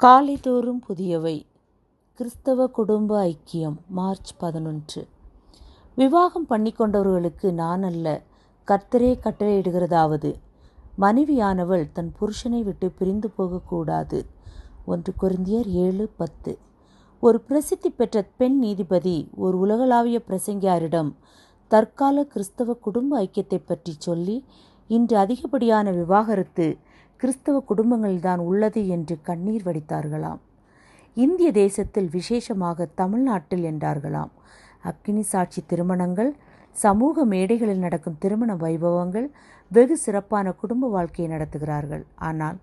காலைதோறும் புதியவை. கிறிஸ்தவ குடும்ப ஐக்கியம், மார்ச் 11. விவாகம் பண்ணிக்கொண்டவர்களுக்கு நான் அல்ல, கர்த்தரே கட்டளையிடுகிறதாவது, மனைவியானவள் தன் புருஷனை விட்டு பிரிந்து போகக்கூடாது. 1 கொரிந்தியர் 7:10. ஒரு பிரசித்தி பெற்ற பெண் நீதிபதி ஒரு உலகளாவிய பிரசங்கியாரிடம் தற்கால கிறிஸ்தவ குடும்ப ஐக்கியத்தை பற்றி சொல்லி, இன்று அதிகப்படியான விவாகரத்து கிறிஸ்தவ குடும்பங்கள்தான் உள்ளது என்று கண்ணீர் வடித்தார்களாம். இந்திய தேசத்தில், விசேஷமாக தமிழ்நாட்டில் என்றார்களாம், அக்கினி சாட்சி திருமணங்கள், சமூக மேடைகளில் நடக்கும் திருமண வைபவங்கள், வெகு சிறப்பான குடும்ப வாழ்க்கையை நடத்துகிறார்கள். ஆனால்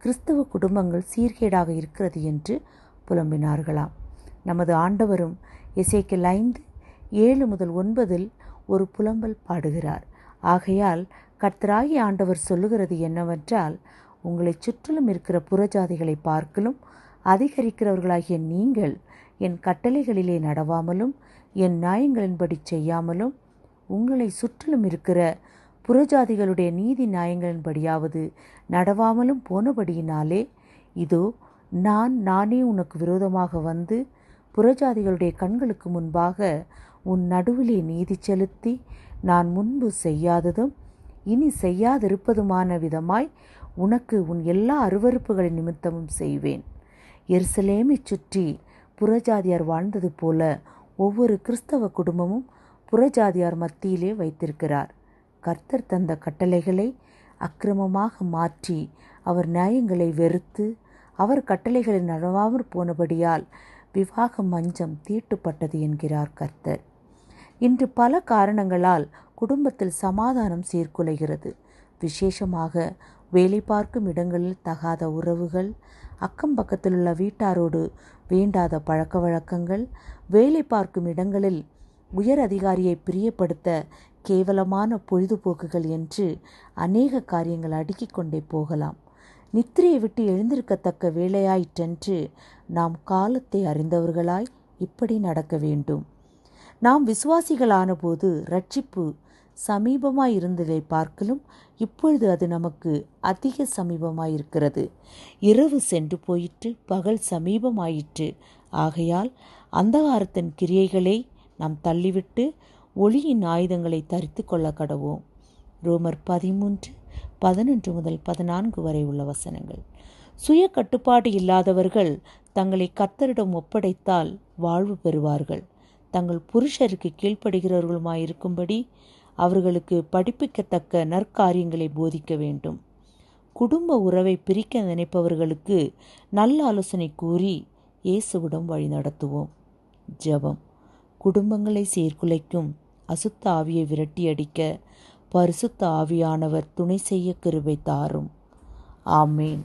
கிறிஸ்தவ குடும்பங்கள் சீர்கேடாக இருக்கிறது என்று புலம்பினார்களாம். நமது ஆண்டவரும் எசேக்கியேல் 5:7-9 ஒரு புலம்பல் பாடுகிறார். ஆகையால் கர்த்தராகிய ஆண்டவர் சொல்லுகிறது என்னவென்றால், உங்களை சுற்றிலும் இருக்கிற புறஜாதிகளை பார்க்கிலும் அதிகரிக்கிறவர்களாகிய நீங்கள் என் கட்டளைகளிலே நடவாமலும் என் நியாயங்களின்படி செய்யாமலும், உங்களை சுற்றிலும் இருக்கிற புறஜாதிகளுடைய நீதி நியாயங்களின்படியாவது நடவாமலும் போனபடியினாலே, இதோ நானே உனக்கு விரோதமாக வந்து புறஜாதிகளுடைய கண்களுக்கு முன்பாக உன் நடுவிலே நீதி செலுத்தி, நான் முன்பு செய்யாததும் இனி செய்யாதிருப்பதுமான விதமாய் உனக்கு உன் எல்லா அருவருப்புகளின் நிமித்தமும் செய்வேன். எருசலேமை சுற்றி புறஜாதியார் வாழ்ந்தது போல ஒவ்வொரு கிறிஸ்தவ குடும்பமும் புறஜாதியார் மத்தியிலே வைத்திருக்கிறார். கர்த்தர் தந்த கட்டளைகளை அக்கிரமமாக மாற்றி அவர் நியாயங்களை வெறுத்து அவர் கட்டளைகளில் நடவாமற் போனபடியால் விவாக மஞ்சம் தீட்டுப்பட்டது என்கிறார் கர்த்தர். இன்று பல காரணங்களால் குடும்பத்தில் சமாதானம் சீர்குலைகிறது. விசேஷமாக வேலை பார்க்கும் இடங்களில் தகாத உறவுகள், அக்கம் பக்கத்திலுள்ள வீட்டாரோடு வேண்டாத பழக்க வழக்கங்கள், வேலை பார்க்கும் இடங்களில் உயர் அதிகாரியை பிரியப்படுத்த கேவலமான பொழுதுபோக்குகள் என்று அநேக காரியங்கள் அடுக்கிக் கொண்டே போகலாம். நித்திரையை விட்டு எழுந்திருக்கத்தக்க வேலையாயிற்றென்று நாம் காலத்தை அறிந்தவர்களாய் இப்படி நடக்க வேண்டும். நாம் விசுவாசிகளான போது இரட்சிப்பு சமீபமாயிருந்ததை பார்க்கலும் இப்பொழுது அது நமக்கு அதிக சமீபமாயிருக்கிறது. இரவு சென்று போயிற்று, பகல் சமீபமாயிற்று. ஆகையால் அந்தகாரத்தின் கிரியைகளை நாம் தள்ளிவிட்டு ஒளியின் ஆயுதங்களை தரித்து கொள்ள கடவோம். ரோமர் 13:11-14 வரை உள்ள வசனங்கள். சுய கட்டுப்பாடு இல்லாதவர்கள் தங்களை கர்த்தரிடம் ஒப்படைத்தால் வாழ்வு பெறுவார்கள். தங்கள் புருஷருக்கு கீழ்ப்படுகிறவர்களுமாயிருக்கும்படி அவர்களுக்கு படிப்பிக்கத்தக்க நற்காரியங்களை போதிக்க வேண்டும். குடும்ப உறவை பிரிக்க நினைப்பவர்களுக்கு நல்ல ஆலோசனை கூறி இயேசுவிடம் வழி நடத்துவோம். ஜெபம். குடும்பங்களை சீர்குலைக்கும் அசுத்த ஆவியை விரட்டியடிக்க பரிசுத்த ஆவியானவர் துணை செய்ய கிருபை தாரும். ஆமேன்.